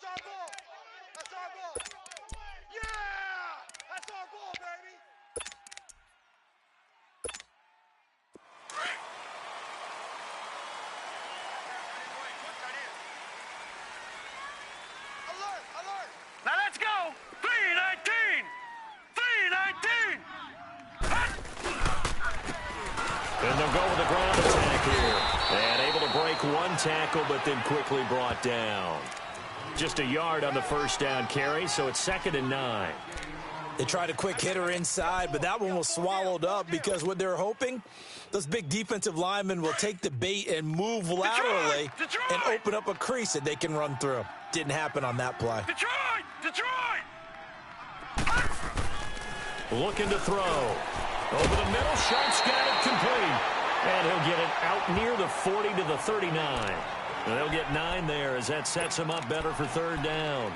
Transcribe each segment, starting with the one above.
our ball. That's our ball. Yeah! That's our ball, baby. Alert! Alert! Now let's go! 319! 319! And they'll go with the ground attack here. And able to break one tackle, but then quickly brought down. Just a yard on the first down carry, so it's 2nd and 9. They tried a quick hitter inside, but that one was swallowed up because what they're hoping, those big defensive linemen will take the bait and move laterally and open up a crease that they can run through. Didn't happen on that play. Detroit! Detroit! Looking to throw. Over the middle, Sharp's got it complete. And he'll get it out near the 40 to the 39. And they'll get 9 there as that sets him up better for 3rd down.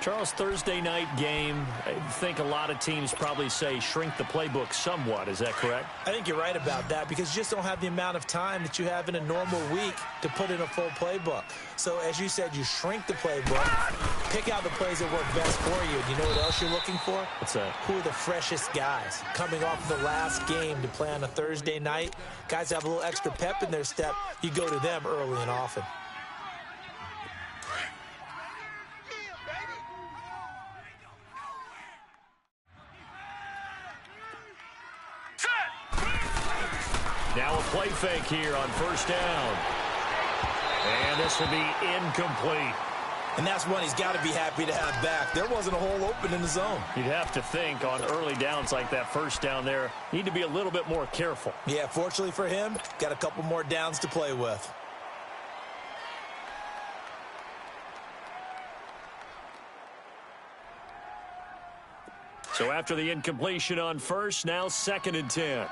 Charles, Thursday night game, I think a lot of teams probably say shrink the playbook somewhat. Is that correct? I think you're right about that because you just don't have the amount of time that you have in a normal week to put in a full playbook. So, as you said, you shrink the playbook, pick out the plays that work best for you. And you know what else you're looking for? What's that? Who are the freshest guys coming off the last game to play on a Thursday night? Guys have a little extra pep in their step. You go to them early and often. Now a play fake here on 1st down. And this will be incomplete. And that's one he's got to be happy to have back. There wasn't a hole open in the zone. You'd have to think on early downs like that 1st down there, need to be a little bit more careful. Yeah, fortunately for him, got a couple more downs to play with. So after the incompletion on 1st, now 2nd and 10.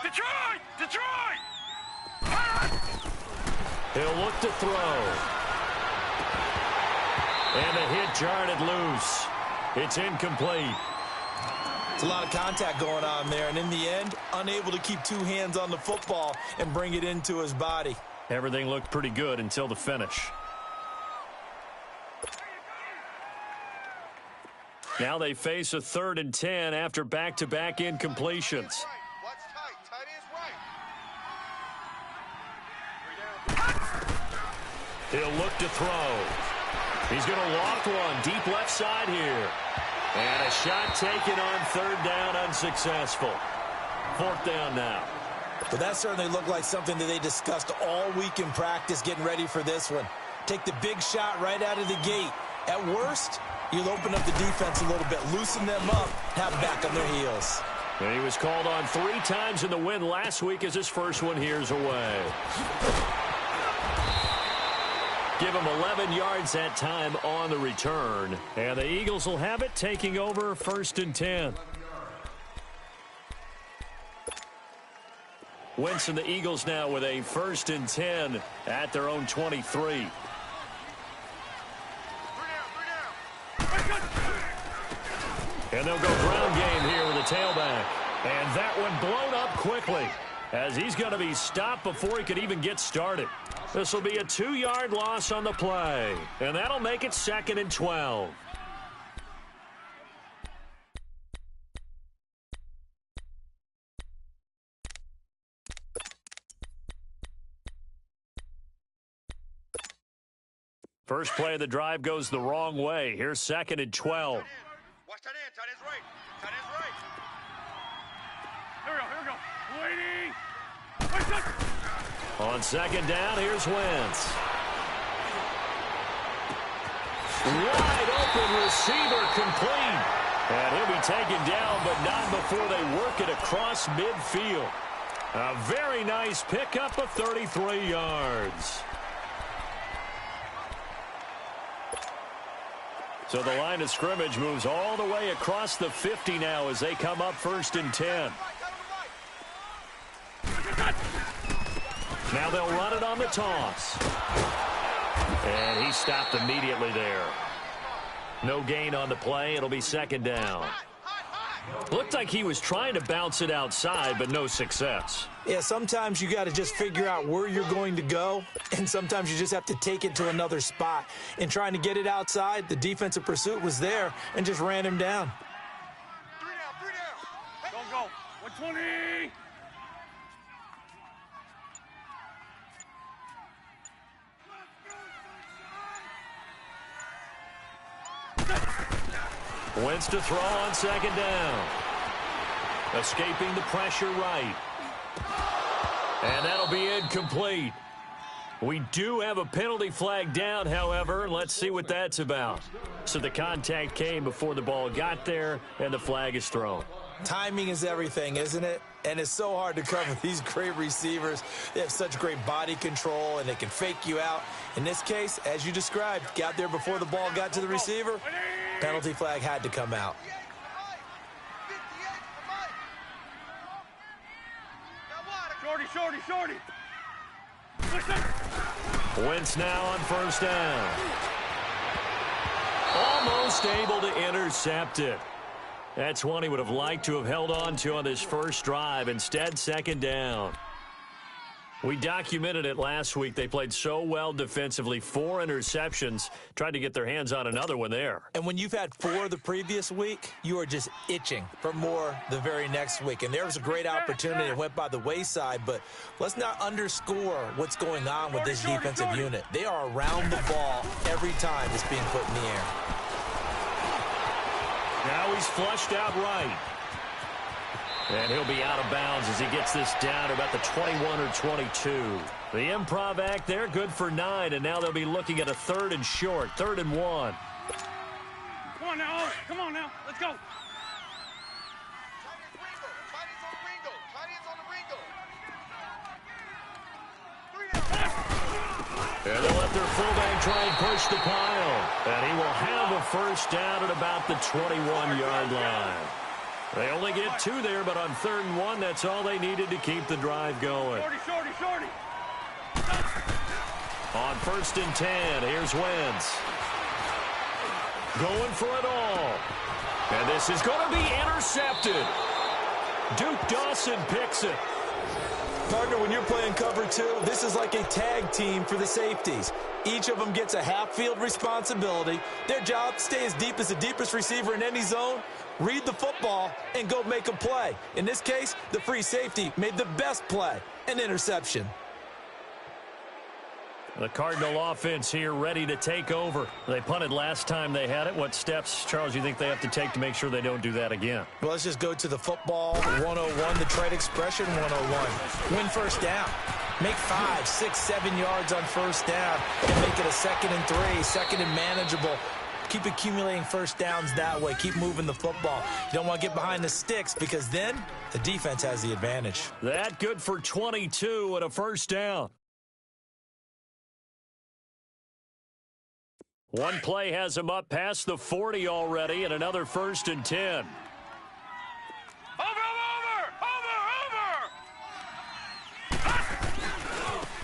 Detroit! Detroit! He'll look to throw. And the hit jarred it loose. It's incomplete. It's a lot of contact going on there, and in the end, unable to keep 2 hands on the football and bring it into his body. Everything looked pretty good until the finish. Now they face a 3rd and 10 after back-to-back incompletions. He'll look to throw. He's going to loft one deep left side here. And a shot taken on 3rd down, unsuccessful. 4th down now. But that certainly looked like something that they discussed all week in practice getting ready for this one. Take the big shot right out of the gate. At worst, you'll open up the defense a little bit, loosen them up, have them back on their heels. And he was called on 3 times in the win last week as his first one here's away. Give him 11 yards that time on the return. And the Eagles will have it, taking over 1st and 10. Wentz and the Eagles now with a 1st and 10 at their own 23. And they'll go ground game here with a tailback. And that one blown up quickly as he's going to be stopped before he could even get started. This will be a 2-yard loss on the play. And that'll make it 2nd and 12. First play of the drive goes the wrong way. Here's 2nd and 12. Watch tight end. Tight end's right. Tight end's right. Here we go. Here we go. Waiting. On 2nd down, here's Wentz. Wide open receiver complete. And he'll be taken down, but not before they work it across midfield. A very nice pickup of 33 yards. So the line of scrimmage moves all the way across the 50 now as they come up 1st and 10. Now they'll run it on the toss. And he stopped immediately there. No gain on the play. It'll be 2nd down. Looked like he was trying to bounce it outside, but no success. Yeah, sometimes you got to just figure out where you're going to go, and sometimes you just have to take it to another spot. In trying to get it outside, the defensive pursuit was there and just ran him down. 3 down. Don't go. 120. Wentz to throw on second down. Escaping the pressure right. And that'll be incomplete. We do have a penalty flag down, however. Let's see what that's about. So the contact came before the ball got there, and the flag is thrown. Timing is everything, isn't it? And it's so hard to cover these great receivers. They have such great body control, and they can fake you out. In this case, as you described, got there before the ball got to the receiver. Penalty flag had to come out. Shorty. Wentz now on first down. Almost able to intercept it. That's one he would have liked to have held on to on this first drive. Instead, second down. We documented it last week. They played so well defensively. 4 interceptions. Tried to get their hands on another one there. And when you've had 4 the previous week, you are just itching for more the very next week. And there was a great opportunity. It went by the wayside. But let's not underscore what's going on with this defensive unit. They are around the ball every time it's being put in the air. Now he's flushed out right. And he'll be out of bounds as he gets this down to about the 21 or 22. The improv act there, good for 9, and now they'll be looking at a 3rd and short, 3rd and 1. Come on now. Let's go. And they'll let their fullback try and push the pile. And he will have a first down at about the 21-yard line. They only get 2 there, but on 3rd and 1, that's all they needed to keep the drive going. Shorty. On 1st and 10, here's Wentz. Going for it all. And this is going to be intercepted. Duke Dawson picks it. Partner, when you're playing cover 2, this is like a tag team for the safeties. Each of them gets a half-field responsibility. Their job, stay as deep as the deepest receiver in any zone, read the football, and go make a play. In this case, the free safety made the best play, an interception. The Cardinal offense here ready to take over. They punted last time they had it. What steps, Charles, you think they have to take to make sure they don't do that again? Well, let's just go to the football 101, the trade expression 101. Win first down. Make 5, 6, 7 yards on first down and make it a 2nd and 3, 2nd and manageable. Keep accumulating first downs that way. Keep moving the football. You don't want to get behind the sticks because then the defense has the advantage. That good for 22 and a first down. One play has him up past the 40 already and another 1st and 10.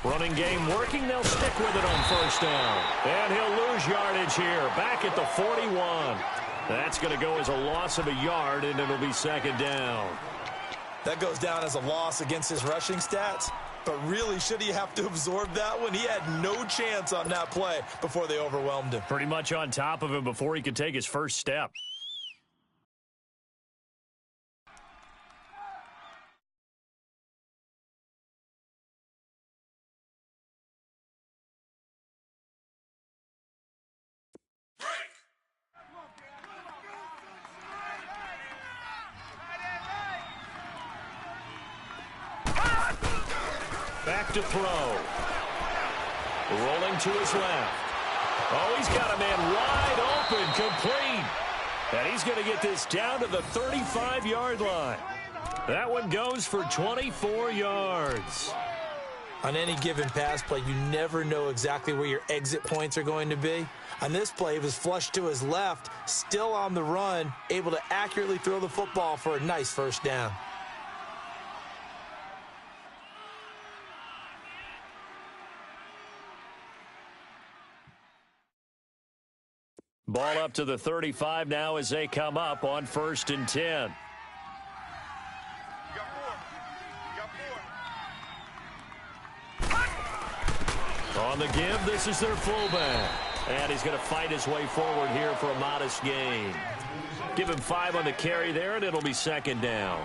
Running game working. They'll stick with it on first down. And he'll lose yardage here. Back at the 41. That's going to go as a loss of a yard, and it'll be 2nd down. That goes down as a loss against his rushing stats. But really, should he have to absorb that one? He had no chance on that play before they overwhelmed him. Pretty much on top of him before he could take his first step. Back to throw. Rolling to his left. Oh, he's got a man wide open, complete. And he's going to get this down to the 35-yard line. That one goes for 24 yards. On any given pass play, you never know exactly where your exit points are going to be. On this play, he was flushed to his left, still on the run, able to accurately throw the football for a nice first down. Ball up to the 35 now as they come up on 1st and 10. On the give, this is their fullback. And he's going to fight his way forward here for a modest gain. Give him 5 on the carry there, and it'll be second down.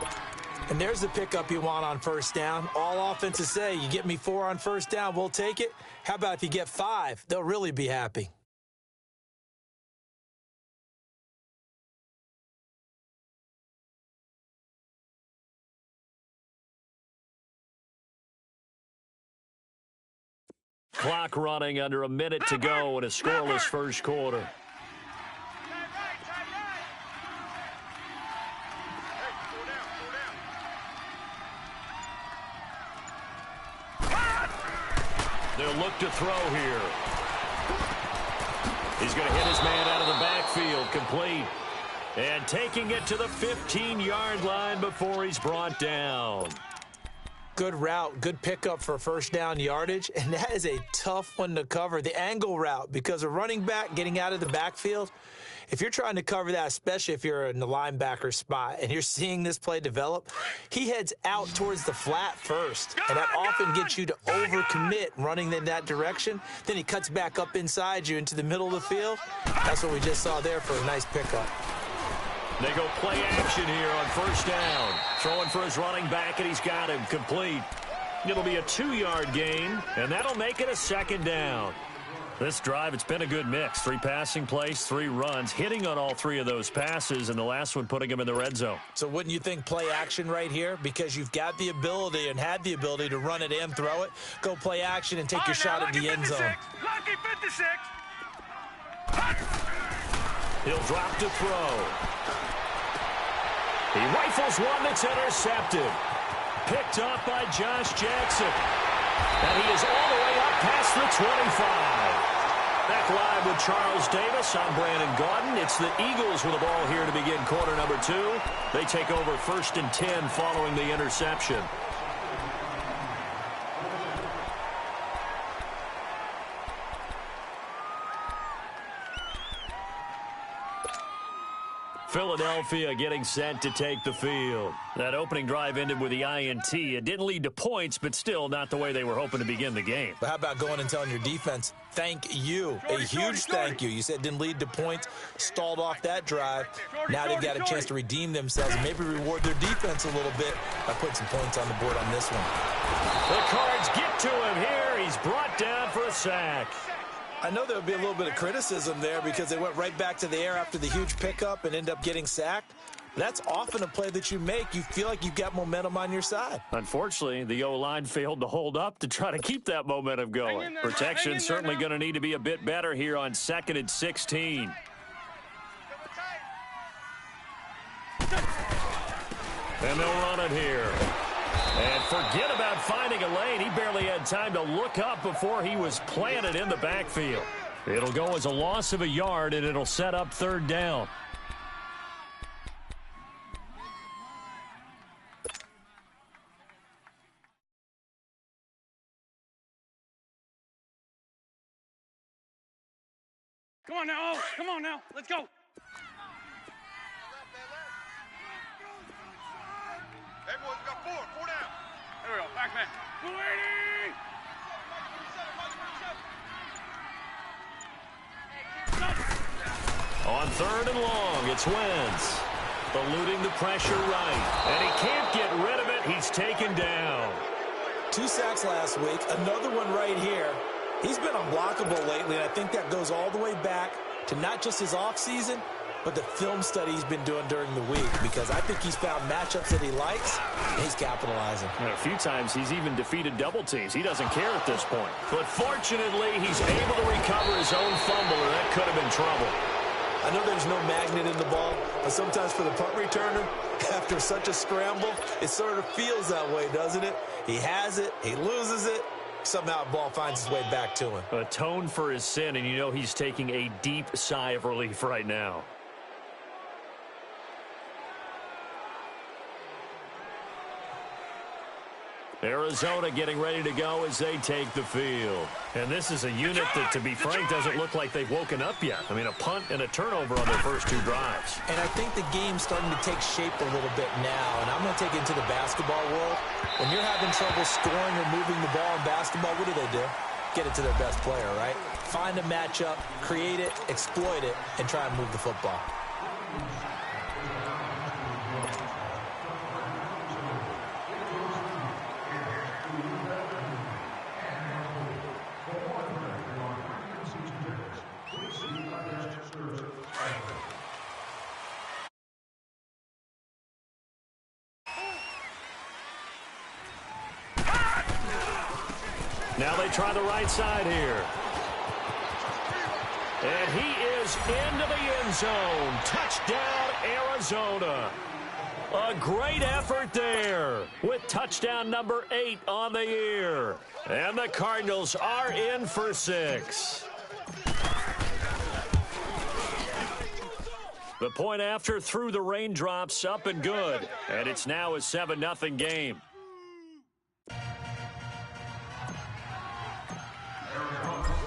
And there's the pickup you want on first down. All offenses say, you get me 4 on first down, we'll take it. How about if you get 5? They'll really be happy. Clock running, under a minute to go in a scoreless first quarter. They'll look to throw here. He's going to hit his man out of the backfield, complete. And taking it to the 15-yard line before he's brought down. Good route, good pickup for first down yardage, and that is a tough one to cover. The angle route, because a running back getting out of the backfield, if you're trying to cover that, especially if you're in the linebacker spot and you're seeing this play develop, he heads out towards the flat first, and that often gets you to overcommit running in that direction. Then he cuts back up inside you into the middle of the field. That's what we just saw there for a nice pickup. They go play action here on first down. Throwing for his running back, and he's got him complete. It'll be a 2-yard gain, and that'll make it a second down. This drive, it's been a good mix. 3 passing plays, 3 runs, hitting on all 3 of those passes, and the last one putting him in the red zone. So wouldn't you think play action right here? Because you've got the ability and had the ability to run it and throw it. Go play action and take your shot at the end zone. Lucky 56. He'll drop to throw. He rifles one that's intercepted. Picked up by Josh Jackson. And he is all the way up past the 25. Back live with Charles Davis. I'm Brandon Gaudin. It's the Eagles with the ball here to begin quarter number 2. They take over 1st and 10 following the interception. Philadelphia getting set to take the field. That opening drive ended with the INT. It didn't lead to points, but still not the way they were hoping to begin the game. But how about going and telling your defense, thank you, a huge thank you. You said it didn't lead to points, stalled off that drive. Now they've got a chance to redeem themselves and maybe reward their defense a little bit by putting some points on the board on this one. The Cards get to him here. He's brought down for a sack. I know there would be a little bit of criticism there because they went right back to the air after the huge pickup and end up getting sacked. But that's often a play that you make. You feel like you've got momentum on your side. Unfortunately, the O-line failed to hold up to try to keep that momentum going. Protection certainly going to need to be a bit better here on 2nd and 16. And they'll run it here. And forget about finding a lane. He barely had time to look up before he was planted in the backfield. It'll go as a loss of a yard, and it'll set up 3rd down. Come on now. Oh, come on now. Let's go. Everyone's got 4 down. There we go. Back man. 280. On 3rd and long, it's Wentz. Eluding the pressure right. And he can't get rid of it. He's taken down. 2 sacks last week. Another one right here. He's been unblockable lately, and I think that goes all the way back to not just his offseason, but the film study he's been doing during the week, because I think he's found matchups that he likes, and he's capitalizing. And a few times he's even defeated double teams. He doesn't care at this point. But fortunately, he's able to recover his own fumble, or that could have been trouble. I know there's no magnet in the ball, but sometimes for the punt returner, after such a scramble, it sort of feels that way, doesn't it? He has it, he loses it, somehow the ball finds its way back to him. Atone for his sin, and you know he's taking a deep sigh of relief right now. Arizona getting ready to go as they take the field. And this is a unit that, to be frank, doesn't look like they've woken up yet. I mean, a punt and a turnover on their first 2 drives. And I think the game's starting to take shape a little bit now. And I'm going to take it into the basketball world. When you're having trouble scoring or moving the ball in basketball, what do? get it to their best player, right? Find a matchup, create it, exploit it, and try and move the football. Now they try the right side here. And he is into the end zone. Touchdown, Arizona. A great effort there with touchdown number 8 on the year. And the Cardinals are in for 6. The point after through the raindrops, up and good. And it's now a 7-0 game.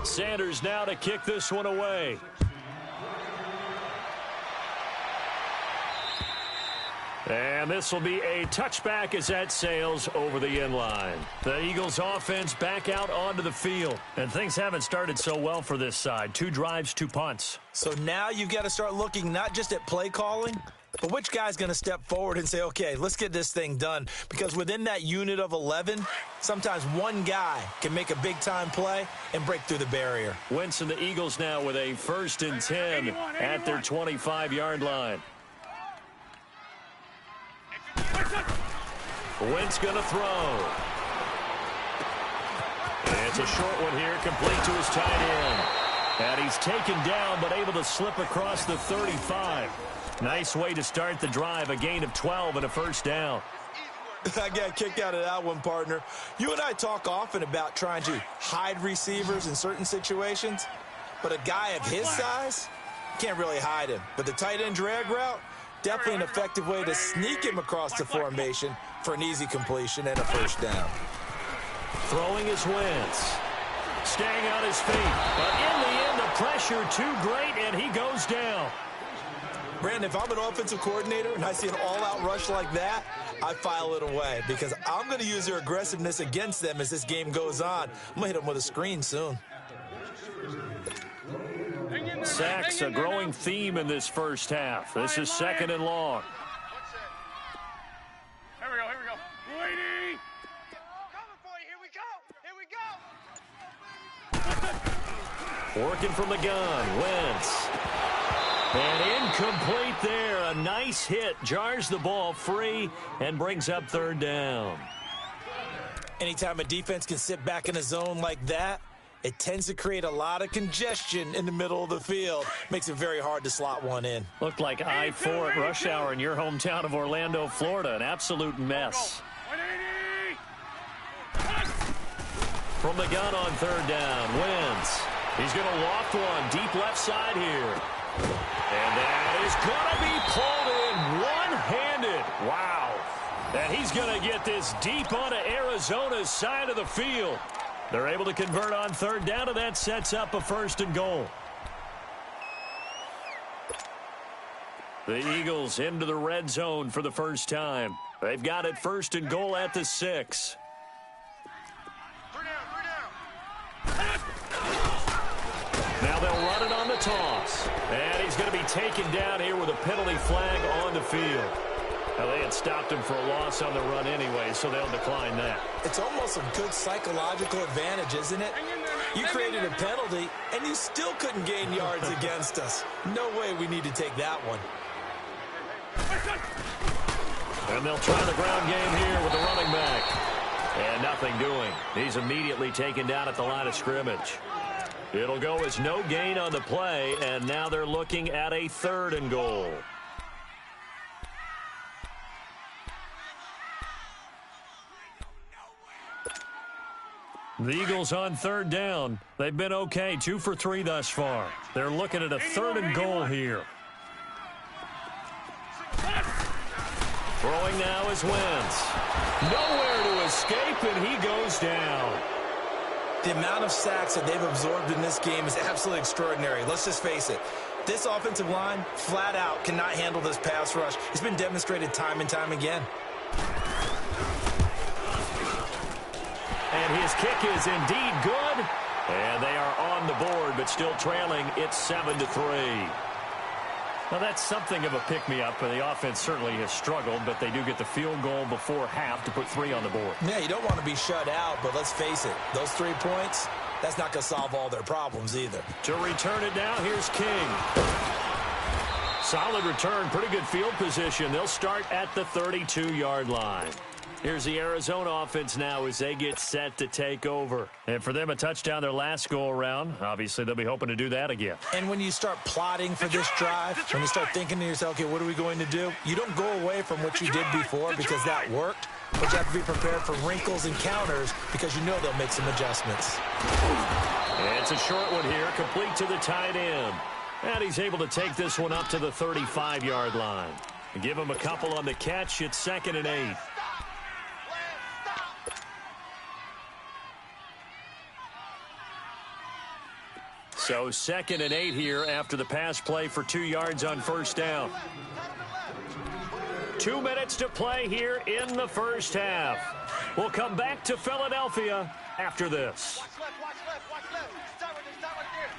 Sanders now to kick this one away. And this will be a touchback as that sails over the end line. The Eagles offense back out onto the field. And things haven't started so well for this side. 2 drives, 2 punts. So now you've got to start looking not just at play calling, but which guy's going to step forward and say, okay, let's get this thing done. Because within that unit of 11, sometimes one guy can make a big-time play and break through the barrier. Wentz and the Eagles now with a 1st and 10 at their 25-yard line. Wentz going to throw. It's a short one here, complete to his tight end. And he's taken down, but able to slip across the 35. Nice way to start the drive, a gain of 12 and a 1st down. I got a kick out of that one, partner. You and I talk often about trying to hide receivers in certain situations, but a guy of his size can't really hide him. But the tight end drag route, definitely an effective way to sneak him across the formation for an easy completion and a 1st down. Throwing is Wentz. Staying on his feet. But in the end, the pressure too great, and he goes down. Brandon, if I'm an offensive coordinator and I see an all-out rush like that, I file it away because I'm going to use their aggressiveness against them as this game goes on. I'm going to hit them with a screen soon. Sacks, a growing theme in this first half. This is 2nd and long. Here we go. Waiting! Coming for you. Here we go. Working from the gun, Wentz. And incomplete there. A nice hit. Jars the ball free and brings up 3rd down. Anytime a defense can sit back in a zone like that, it tends to create a lot of congestion in the middle of the field. Makes it very hard to slot one in. Looked like I-4 at rush hour in your hometown of Orlando, Florida. An absolute mess. From the gun on 3rd down, Wentz. He's going to loft one deep left side here. And that is going to be pulled in one-handed. Wow. And he's going to get this deep onto Arizona's side of the field. They're able to convert on 3rd down, and that sets up a 1st and goal. The Eagles into the red zone for the first time. They've got it 1st and goal at the 6. Now they'll run it on the toss. And he's going to be taken down here with a penalty flag on the field. Now, they had stopped him for a loss on the run anyway, so they'll decline that. It's almost a good psychological advantage, isn't it? You created a penalty, and you still couldn't gain yards against us. No way we need to take that one. And they'll try the ground game here with the running back. And nothing doing. He's immediately taken down at the line of scrimmage. It'll go as no gain on the play, and now they're looking at a 3rd and goal. The Eagles on 3rd down. They've been okay, 2 for 3 thus far. They're looking at a 3rd and goal here. Throwing now is Wentz. Nowhere to escape, and he goes down. The amount of sacks that they've absorbed in this game is absolutely extraordinary. Let's just face it. This offensive line, flat out, cannot handle this pass rush. It's been demonstrated time and time again. And his kick is indeed good. And they are on the board, but still trailing. It's 7-3. Well, that's something of a pick-me-up. The offense certainly has struggled, but they do get the field goal before half to put 3 on the board. Yeah, you don't want to be shut out, but let's face it, those 3 points, that's not going to solve all their problems either. To return it now, here's King. Solid return, pretty good field position. They'll start at the 32-yard line. Here's the Arizona offense now as they get set to take over. And for them, a touchdown their last go-around. Obviously, they'll be hoping to do that again. And when you start plotting for this drive, when you start thinking to yourself, okay, what are we going to do? You don't go away from what you did before because that worked, but you have to be prepared for wrinkles and counters because you know they'll make some adjustments. It's a short one here, complete to the tight end. And he's able to take this one up to the 35-yard line. Give him a couple on the catch. It's 2nd and 8. So 2nd and 8 here after the pass play for 2 yards on first down. 2 minutes to play here in the first half. We'll come back to Philadelphia after this. Watch left, watch left, watch left. Start right there.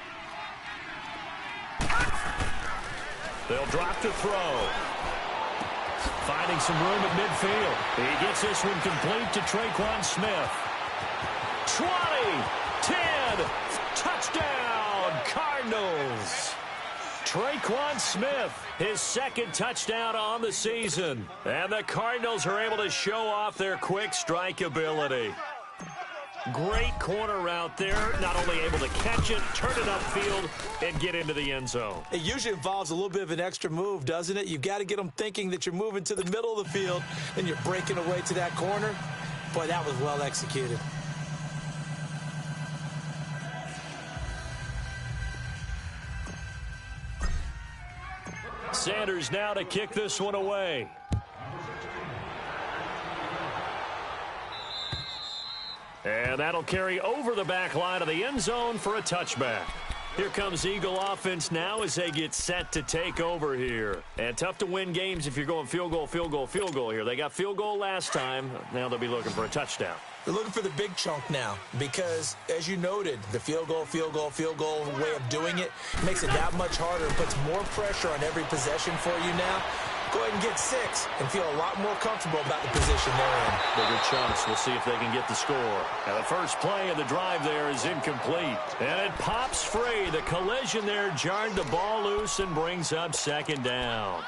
They'll drop to throw. Finding some room at midfield. He gets this one complete to Traquan Smith. 20, 10, touchdown, Cardinals. Traquan Smith, his 2nd touchdown on the season. And the Cardinals are able to show off their quick strike ability. Great corner route there. Not only able to catch it, turn it upfield, and get into the end zone. It usually involves a little bit of an extra move, doesn't it? You've got to get them thinking that you're moving to the middle of the field and you're breaking away to that corner. Boy, that was well executed. Sanders now to kick this one away. And that'll carry over the back line of the end zone for a touchback. Here comes Eagle offense now as they get set to take over here. And tough to win games if you're going field goal, field goal, field goal here. They got field goal last time. Now they'll be looking for a touchdown. They're looking for the big chunk now because, as you noted, the field goal way of doing it makes it that much harder. It puts more pressure on every possession for you now. Go ahead and get 6 and feel a lot more comfortable about the position they're in. Bigger chunks. We'll see if they can get the score. And the first play of the drive there is incomplete. And it pops free. The collision there jarred the ball loose and brings up 2nd down.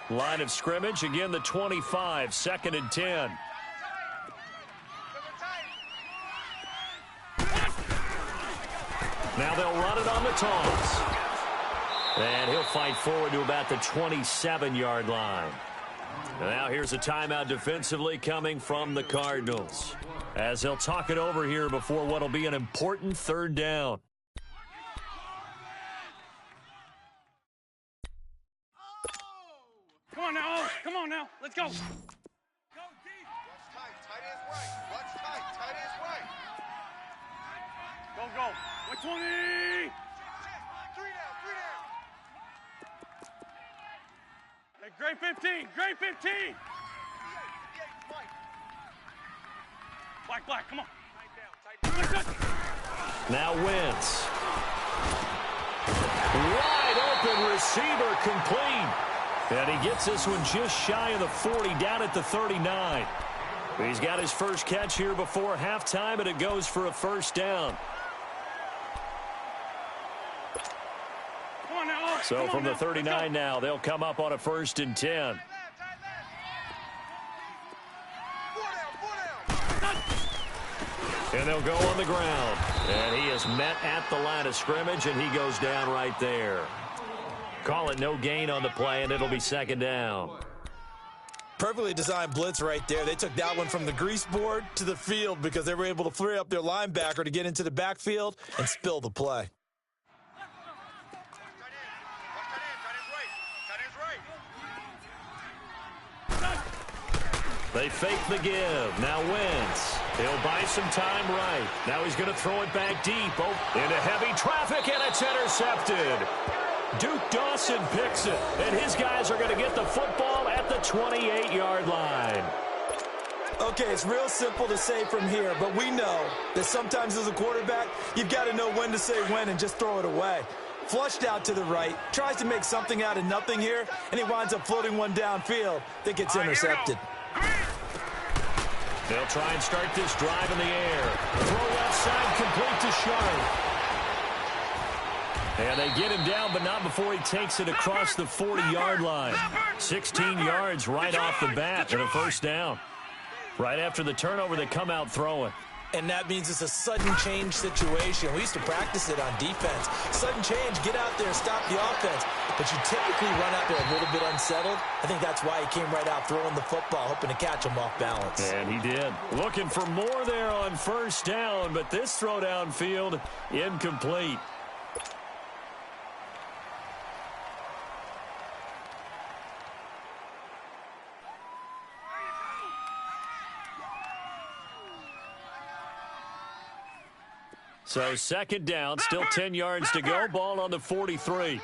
Line of scrimmage, again the 25, 2nd and 10. Now they'll run it on the toss. And he'll fight forward to about the 27-yard line. Now here's a timeout defensively coming from the Cardinals, as they'll talk it over here before what will be an important 3rd down. Come on now. Come on now. Let's go. Watch tight, tight ends right. Watch tight, tight ends right. Go. 120. 3 down. Hey, great 15. Great 15. Black. Come on. Tight down. Now Wentz. Wide open receiver complete. And he gets this one just shy of the 40, down at the 39. He's got his first catch here before halftime, and it goes for a 1st down. Come on now. So from the 39 now, they'll come up on a 1st and 10. 4 down. And they'll go on the ground. And he is met at the line of scrimmage, and he goes down right there. Call it no gain on the play, and it'll be 2nd down. Perfectly designed blitz right there. They took that one from the grease board to the field because they were able to free up their linebacker to get into the backfield and spill the play. They fake the give. Now Wentz. He'll buy some time right. Now he's going to throw it back deep. Oh, into heavy traffic, and it's intercepted. Duke Dawson picks it, and his guys are going to get the football at the 28-yard line. Okay, it's real simple to say from here, but we know that sometimes as a quarterback, you've got to know when to say when and just throw it away. Flushed out to the right, tries to make something out of nothing here, and he winds up floating one downfield that gets intercepted. They'll try and start this drive in the air. Throw left side, complete to Sharp. And they get him down, but not before he takes it across the 40-yard line. 16 yards right off the bat and a first down. Right after the turnover, they come out throwing. And that means it's a sudden change situation. We used to practice it on defense. Sudden change, get out there, stop the offense. But you typically run out there a little bit unsettled. I think that's why he came right out throwing the football, hoping to catch him off balance. And he did. Looking for more there on first down, but this throw downfield incomplete. So second down, still 10 yards to go. Ball on the 43.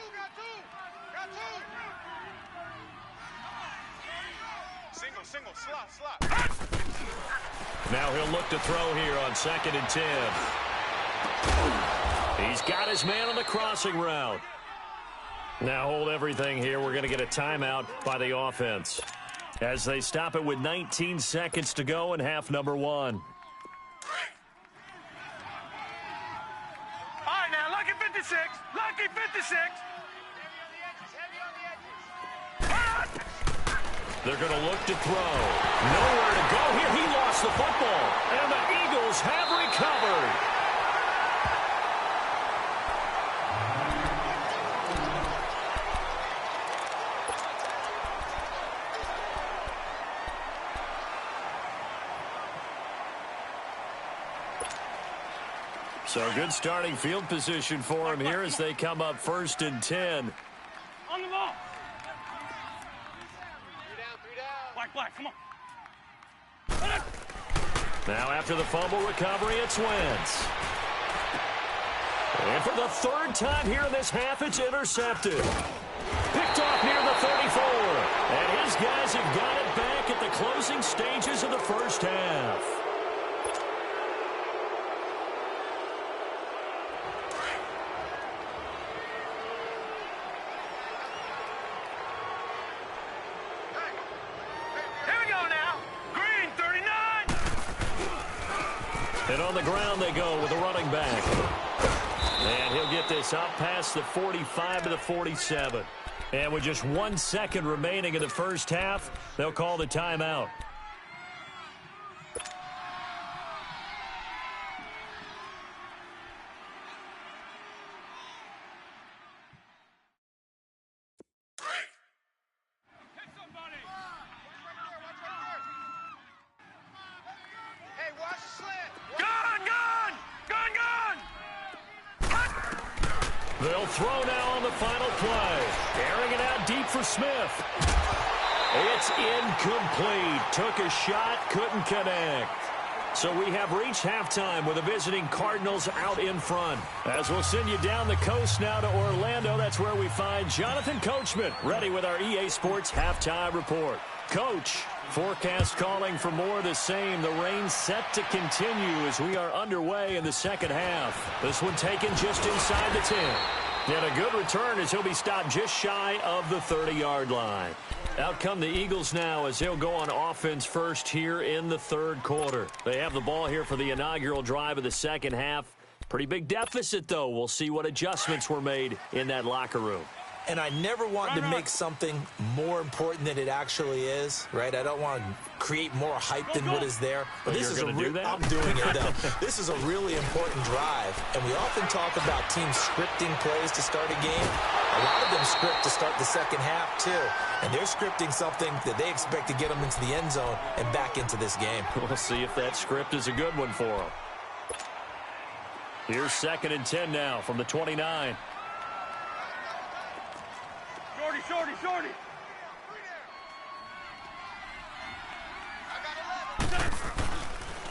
Single, slot. Now he'll look to throw here on 2nd and 10. He's got his man on the crossing route. Now hold everything here. We're going to get a timeout by the offense as they stop it with 19 seconds to go in half number 1. Lucky 56. They're going to look to throw. Nowhere to go here. He lost the football. And the Eagles have recovered. So good starting field position for him here as they come up 1st and 10. On the ball. 3 down. Black, come on. Now after the fumble recovery, it's Wentz. And for the 3rd time here in this half, it's intercepted. Picked off near the 34. And his guys have got it back at the closing stages of the first half. And on the ground they go with the running back. And he'll get this up past the 45 to the 47. And with just 1 second remaining in the first half, they'll call the timeout. They'll throw now on the final play. Airing it out deep for Smith. It's incomplete. Took a shot, couldn't connect. So we have reached halftime with the visiting Cardinals out in front. As we'll send you down the coast now to Orlando, that's where we find Jonathan Coachman, ready with our EA Sports Halftime Report. Coach, forecast calling for more of the same. The rain set to continue as we are underway in the second half. This one taken just inside the 10. And a good return as he'll be stopped just shy of the 30-yard line. Out come the Eagles now as they'll go on offense first here in the third quarter. They have the ball here for the inaugural drive of the second half. Pretty big deficit, though. We'll see what adjustments were made in that locker room. And I never want to make something more important than it actually is, right? I don't want to create more hype than what is there. But this is I'm doing it, though. This is a really important drive. And we often talk about teams scripting plays to start a game. A lot of them script to start the second half, too. And they're scripting something that they expect to get them into the end zone and back into this game. We'll see if that script is a good one for them. Here's 2nd and 10 now from the 29. Shorty.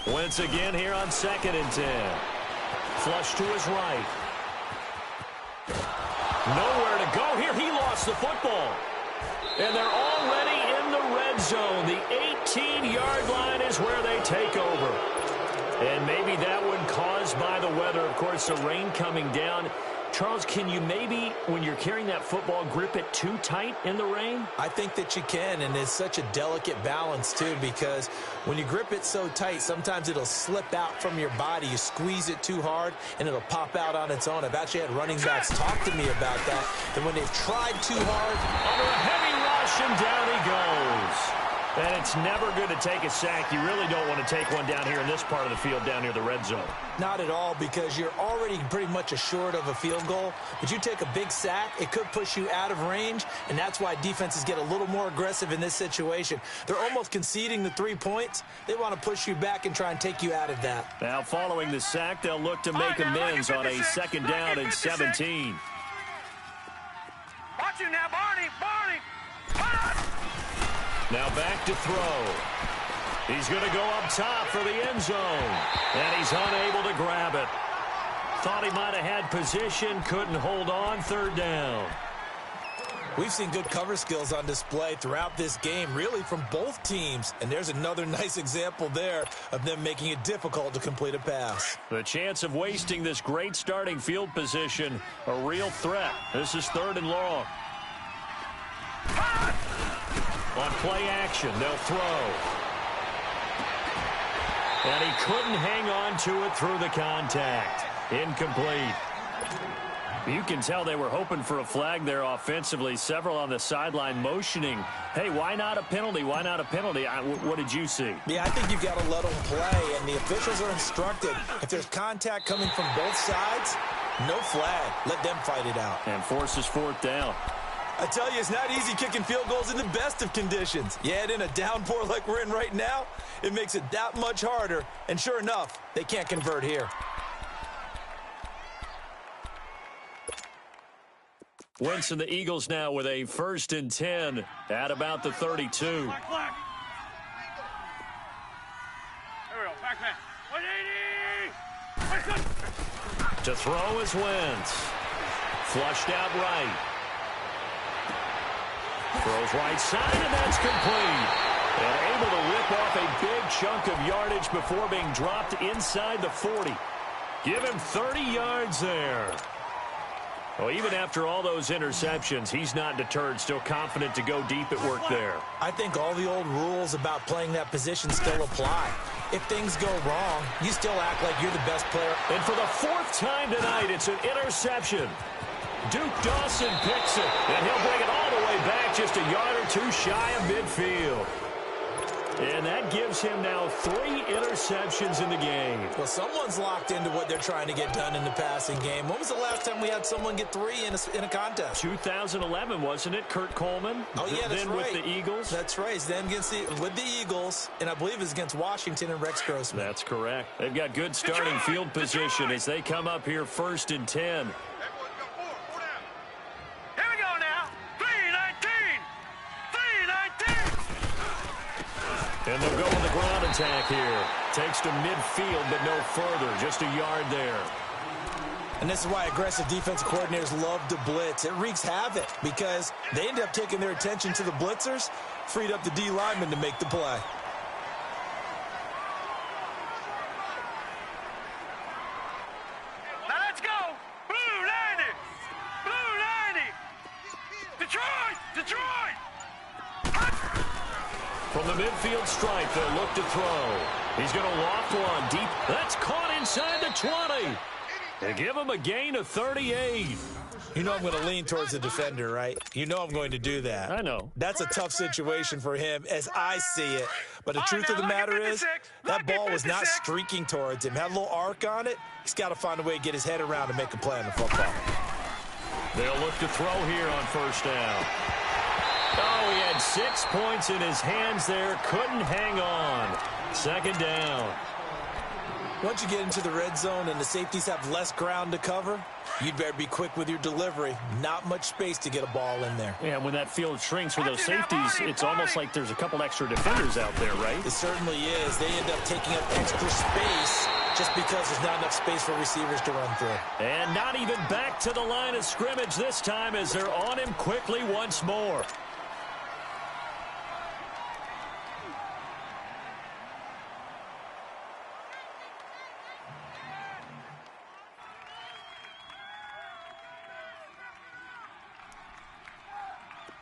Wentz again here on 2nd and 10. Flush to his right. Nowhere to go lost the football. And they're already in the red zone. The 18-yard line is where they take over. And maybe that one caused by the weather. Of course, the rain coming down. Charles, can you maybe, when you're carrying that football, grip it too tight in the rain? I think that you can, and it's such a delicate balance, too, because when you grip it so tight, sometimes it'll slip out from your body. You squeeze it too hard, and it'll pop out on its own. I've actually had running backs talk to me about that, and when they've tried too hard, under a heavy rush, and down he goes. And it's never good to take a sack. You really don't want to take one down here in this part of the field, down near the red zone. Not at all, because you're already pretty much assured of a field goal. But you take a big sack, it could push you out of range, and that's why defenses get a little more aggressive in this situation. They're almost conceding the 3 points. They want to push you back and try and take you out of that. Now, following the sack, they'll look to make amends on a second down and 17. Watch you now, Barney. Now back to throw. He's going to go up top for the end zone. And he's unable to grab it. Thought he might have had position, couldn't hold on, third down. We've seen good cover skills on display throughout this game, really from both teams. And there's another nice example there of them making it difficult to complete a pass. The chance of wasting this great starting field position, a real threat. This is third and long. On play action, they'll throw. And he couldn't hang on to it through the contact. Incomplete. You can tell they were hoping for a flag there offensively. Several on the sideline motioning, hey, why not a penalty? Why not a penalty? What did you see? Yeah, I think you've got to let them play, and the officials are instructed. If there's contact coming from both sides, no flag. Let them fight it out. And forces fourth down. I tell you, it's not easy kicking field goals in the best of conditions. You add in a downpour like we're in right now, it makes it that much harder. And sure enough, they can't convert here. Wentz and the Eagles now with a 1st and 10 at about the 32. There we go. Back man. 180. To throw is Wentz. Flushed out right. Throws right side, and that's complete. And able to rip off a big chunk of yardage before being dropped inside the 40. Give him 30 yards there. Well, even after all those interceptions, he's not deterred, still confident to go deep at work there. I think all the old rules about playing that position still apply. If things go wrong, you still act like you're the best player. And for the 4th time tonight, it's an interception. Duke Dawson picks it, and he'll bring it all the way back just a yard or two shy of midfield. And that gives him now 3 interceptions in the game. Well, someone's locked into what they're trying to get done in the passing game. When was the last time we had someone get 3 in a contest? 2011, wasn't it? Kurt Coleman? Oh, yeah, that's then right. With the Eagles? That's right. It's then with the Eagles, and I believe it's against Washington and Rex Grossman. That's correct. They've got good starting field position as they come up here 1st and 10. And they'll go on the ground attack here. Takes to midfield, but no further. Just a yard there. And this is why aggressive defensive coordinators love to blitz. It wreaks havoc because they end up taking their attention to the blitzers, freed up the D lineman to make the play. Now let's go. Blue 90. Blue 90. Detroit. From the midfield stripe, they'll look to throw. He's going to loft one deep. That's caught inside the 20. They give him a gain of 38. You know I'm going to lean towards the defender, right? You know I'm going to do that. I know. That's a tough situation for him as I see it. But the truth of the matter is, that ball was not streaking towards him. Had a little arc on it. He's got to find a way to get his head around and make a play on the football. They'll look to throw here on 1st down. Oh, he had 6 points in his hands there. Couldn't hang on. 2nd down. Once you get into the red zone and the safeties have less ground to cover, you'd better be quick with your delivery. Not much space to get a ball in there. Yeah, when that field shrinks for those safeties, it's almost like there's a couple extra defenders out there, right? It certainly is. They end up taking up extra space just because there's not enough space for receivers to run through. And not even back to the line of scrimmage this time as they're on him quickly once more.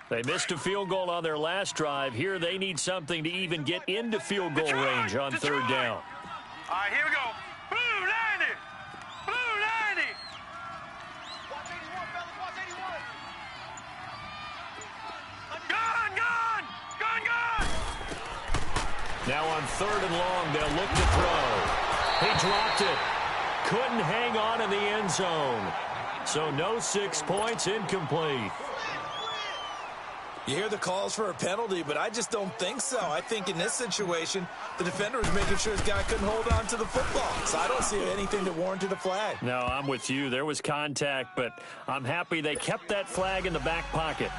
They missed a field goal on their last drive. Here they need something to even get into field goal range on third down. All right, here we go. Blue 90. Blue 90. Watch 81, fellas. Watch 81. Gone, gone. Gone, gone. Now on third and long, they'll look to throw. He dropped it. Couldn't hang on in the end zone. So no 6 points, incomplete. You hear the calls for a penalty, but I just don't think so. I think in this situation, the defender was making sure his guy couldn't hold on to the football. So I don't see anything that warranted a flag. No, I'm with you. There was contact, but I'm happy they kept that flag in the back pocket.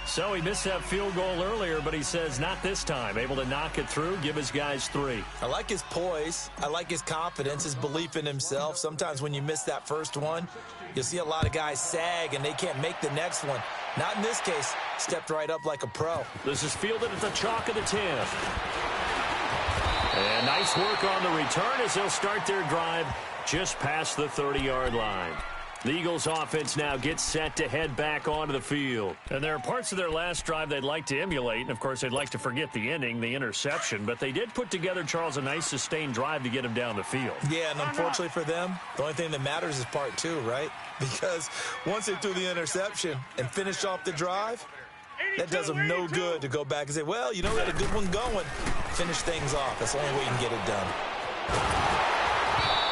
So he missed that field goal earlier, but he says not this time. Able to knock it through, give his guys 3. I like his poise. I like his confidence, his belief in himself. Sometimes when you miss that first one, you'll see a lot of guys sag and they can't make the next one. Not in this case. Stepped right up like a pro. This is fielded at the chalk of the 10. And nice work on the return as they'll start their drive just past the 30-yard line. The Eagles offense now gets set to head back onto the field. And there are parts of their last drive they'd like to emulate. And, of course, they'd like to forget the ending, the interception. But they did put together, Charles, a nice sustained drive to get him down the field. Yeah, and unfortunately for them, the only thing that matters is part 2, right? Because once they threw the interception and finished off the drive, that does them no good to go back and say, well, you know, we had a good one going. Finish things off. That's the only way you can get it done.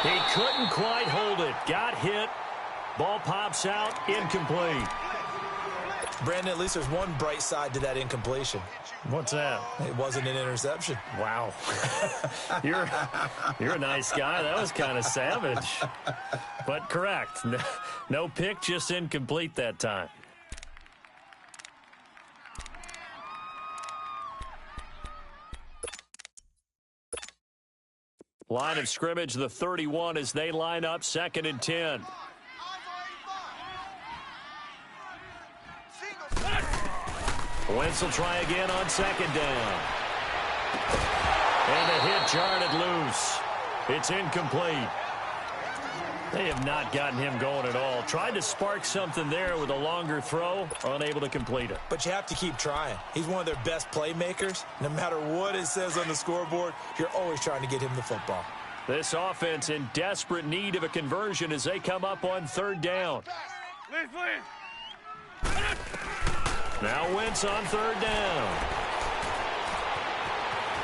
He couldn't quite hold it. Got hit. Ball pops out, incomplete. Brandon, at least there's one bright side to that incompletion. What's that? It wasn't an interception. Wow. You're a nice guy. That was kind of savage. But correct. No pick, just incomplete that time. Line of scrimmage, the 31 as they line up, 2nd and 10. Wentz will try again on 2nd down. And the hit jarred it loose. It's incomplete. They have not gotten him going at all. Tried to spark something there with a longer throw, unable to complete it. But you have to keep trying. He's one of their best playmakers. No matter what it says on the scoreboard, you're always trying to get him the football. This offense in desperate need of a conversion as they come up on 3rd down. Please. Now Wentz on 3rd down.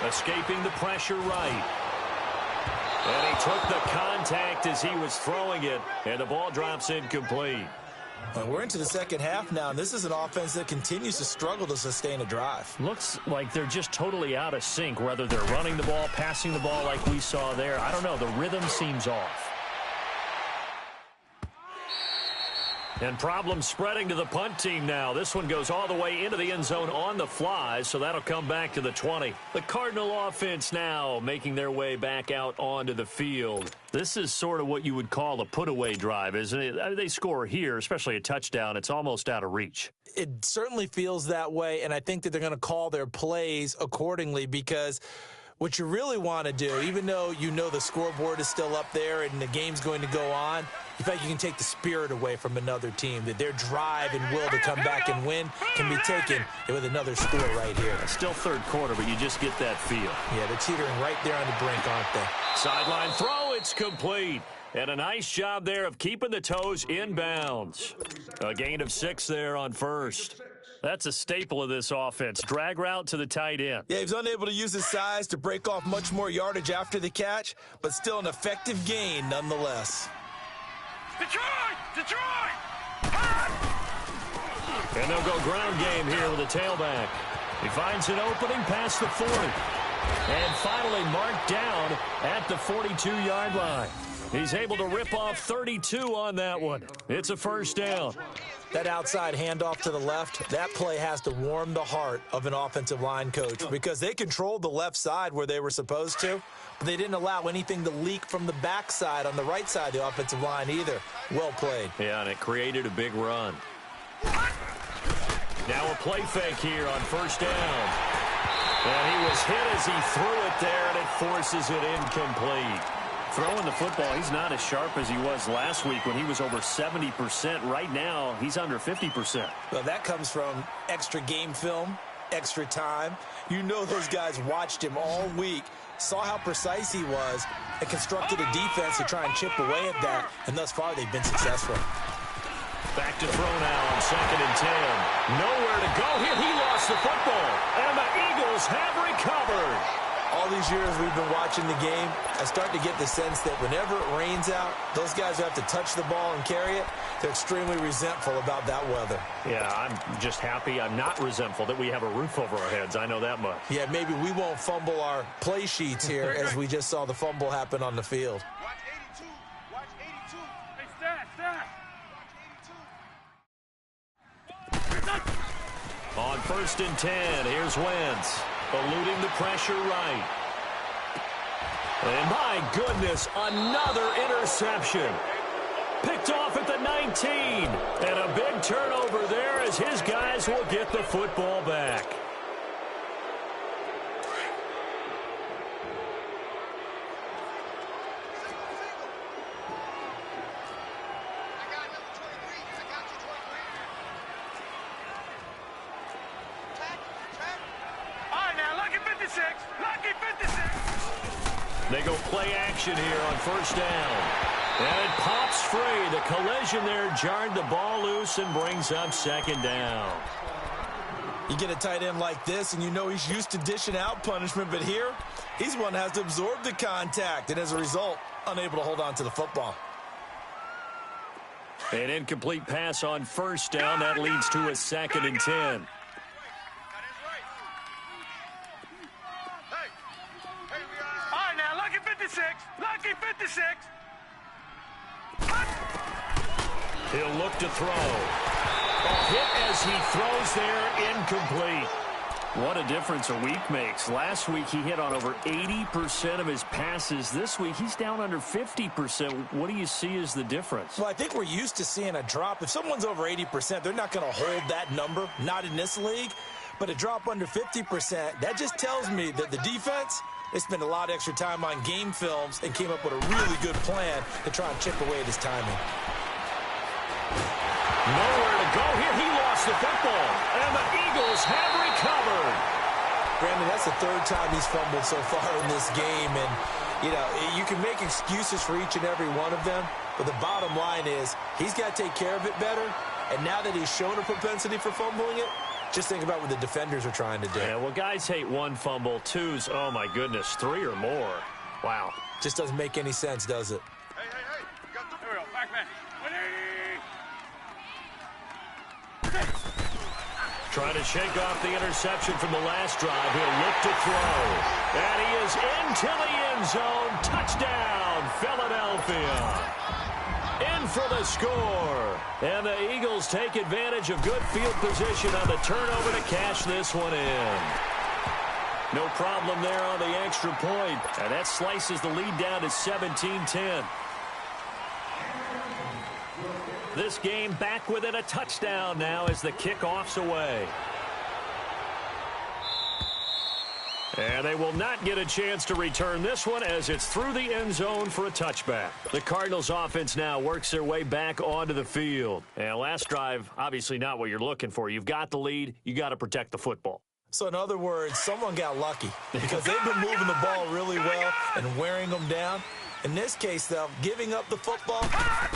Escaping the pressure right. And he took the contact as he was throwing it, and the ball drops incomplete. Well, we're into the second half now, and this is an offense that continues to struggle to sustain a drive. Looks like they're just totally out of sync, whether they're running the ball, passing the ball like we saw there. I don't know. The rhythm seems off. And problems spreading to the punt team now. This one goes all the way into the end zone on the fly, so that'll come back to the 20. The Cardinal offense now making their way back out onto the field. This is sort of what you would call a put-away drive, isn't it? I mean, they score here, especially a touchdown. It's almost out of reach. It certainly feels that way, and I think that they're going to call their plays accordingly because what you really want to do, even though you know the scoreboard is still up there and the game's going to go on, in fact, you can take the spirit away from another team, that their drive and will to come back and win can be taken with another score right here. It's still 3rd quarter, but you just get that feel. Yeah, they're teetering right there on the brink, aren't they? Sideline throw, it's complete. And a nice job there of keeping the toes in bounds. A gain of 6 there on 1st. That's a staple of this offense. Drag route to the tight end. Yeah, he's unable to use his size to break off much more yardage after the catch, but still an effective gain nonetheless. Detroit! And they'll go ground game here with a tailback. He finds an opening past the 40. And finally marked down at the 42-yard line. He's able to rip off 32 on that one. It's a first down. That outside handoff to the left, that play has to warm the heart of an offensive line coach because they controlled the left side where they were supposed to, but they didn't allow anything to leak from the backside on the right side of the offensive line either. Well played. Yeah, and it created a big run. Now a play fake here on first down. And he was hit as he threw it there, and it forces it incomplete. Throwing the football, he's not as sharp as he was last week when he was over 70%. Right now, he's under 50%. Well, that comes from extra game film, extra time. You know those guys watched him all week, saw how precise he was, and constructed a defense to try and chip away at that, and thus far they've been successful. Back to throw now on 2nd and 10. Nowhere to go here. He lost the football, and the Eagles have recovered. All these years we've been watching the game, I start to get the sense that whenever it rains out, those guys who have to touch the ball and carry it, they're extremely resentful about that weather. Yeah, I'm just happy I'm not resentful that we have a roof over our heads. I know that much. Yeah, maybe we won't fumble our play sheets here as we just saw the fumble happen on the field. Watch 82. Watch 82. Hey, stat. On 1st and 10, here's Wentz, eluding the pressure right. And my goodness, another interception. Picked off at the 19. And a big turnover there as his guys will get the football back. They go play action here on first down. And it pops free. The collision there jarred the ball loose and brings up 2nd down. You get a tight end like this, and you know he's used to dishing out punishment, but here, he's one that has to absorb the contact, and as a result, unable to hold on to the football. An incomplete pass on first down. That leads to a 2nd and 10. Lucky 56. He'll look to throw. A hit as he throws there, incomplete. What a difference a week makes. Last week he hit on over 80% of his passes. This week he's down under 50%. What do you see as the difference? Well, I think we're used to seeing a drop. If someone's over 80%, they're not going to hold that number, not in this league. But a drop under 50%, that just tells me that the defense, they spent a lot of extra time on game films and came up with a really good plan to try and chip away at his timing. Nowhere to go here. He lost the football, and the Eagles have recovered. Brandon, that's the 3rd time he's fumbled so far in this game, and you know, you can make excuses for each and every one of them, but the bottom line is he's got to take care of it better, and now that he's shown a propensity for fumbling it, just think about what the defenders are trying to do. Yeah, well, guys hate 1 fumble, 2's, oh my goodness, 3 or more. Wow. Just doesn't make any sense, does it? Hey. You got the... Here we go. Back man. Trying to shake off the interception from the last drive. He'll look to throw. And he is into the end zone. Touchdown, Philadelphia. In for the score. And the Eagles take advantage of good field position on the turnover to cash this one in. No problem there on the extra point. And that slices the lead down to 17-10. This game back within a touchdown now as the kickoff's away. And they will not get a chance to return this one as it's through the end zone for a touchback. The Cardinals offense now works their way back onto the field. And last drive, obviously not what you're looking for. You've got the lead. You got to protect the football. So in other words, someone got lucky because they've been moving the ball really well and wearing them down. In this case, though, giving up the football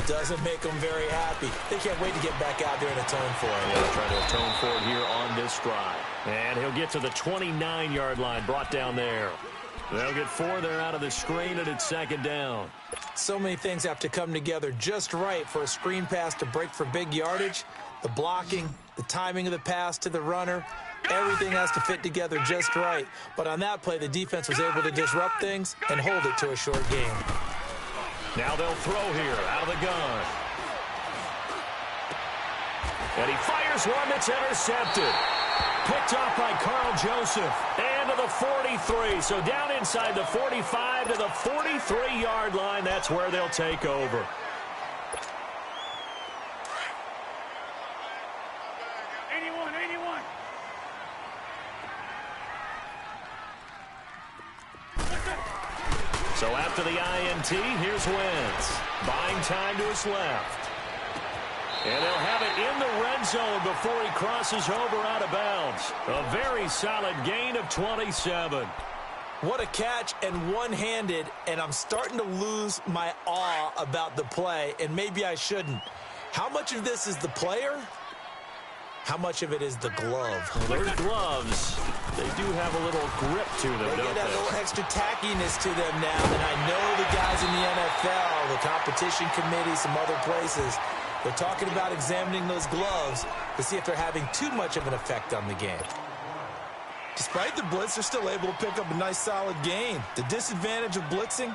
doesn't make them very happy. They can't wait to get back out there and atone for it. They'll try to atone for it here on this drive. And he'll get to the 29-yard line, brought down there. They'll get 4 there out of the screen, and it's 2nd down. So many things have to come together just right for a screen pass to break for big yardage. The blocking, the timing of the pass to the runner, everything has to fit together just right. But on that play, the defense was able to disrupt things and hold it to a short game. Now they'll throw here out of the gun. And he fires one that's intercepted. Picked off by Carl Joseph. And to the 43. So down inside the 45 to the 43-yard line. That's where they'll take over. So after the INT, here's Wentz. Buying time to his left. And they'll have it in the red zone before he crosses over out of bounds. A very solid gain of 27. What a catch, and one-handed, and I'm starting to lose my awe about the play, and maybe I shouldn't. How much of this is the player? How much of it is the glove? Well, those gloves, they do have a little grip to them, They don't get that they? little extra tackiness to them now, and I know the guys in the NFL, the competition committee, some other places, they're talking about examining those gloves to see if they're having too much of an effect on the game. Despite the blitz, they're still able to pick up a nice, solid gain. The disadvantage of blitzing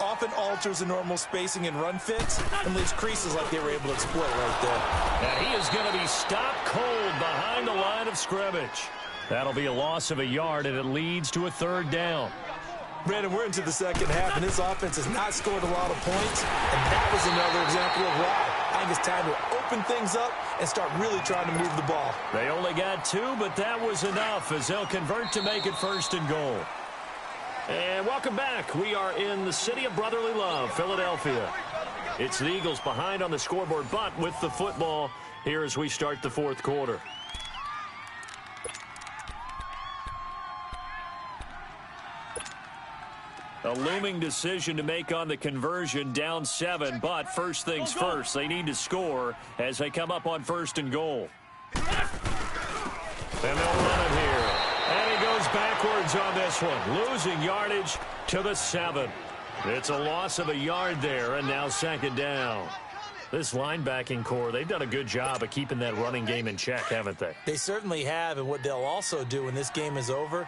often alters the normal spacing and run fits and leaves creases like they were able to exploit right there. And he is going to be stopped cold behind the line of scrimmage. That'll be a loss of a yard, and it leads to a third down. Brandon, we're into the second half, and this offense has not scored a lot of points, and that was another example of why. I think it's time to open things up and start really trying to move the ball. They only got 2, but that was enough as they'll convert to make it first and goal. And welcome back. We are in the city of brotherly love, Philadelphia. It's the Eagles behind on the scoreboard, but with the football here as we start the fourth quarter. A looming decision to make on the conversion, down 7, but first things first, they need to score as they come up on first and goal. And they'll run it here. And he goes backwards on this one, losing yardage to the 7. It's a loss of a yard there, and now second down. This linebacking core, they've done a good job of keeping that running game in check, haven't they? They certainly have, and what they'll also do when this game is over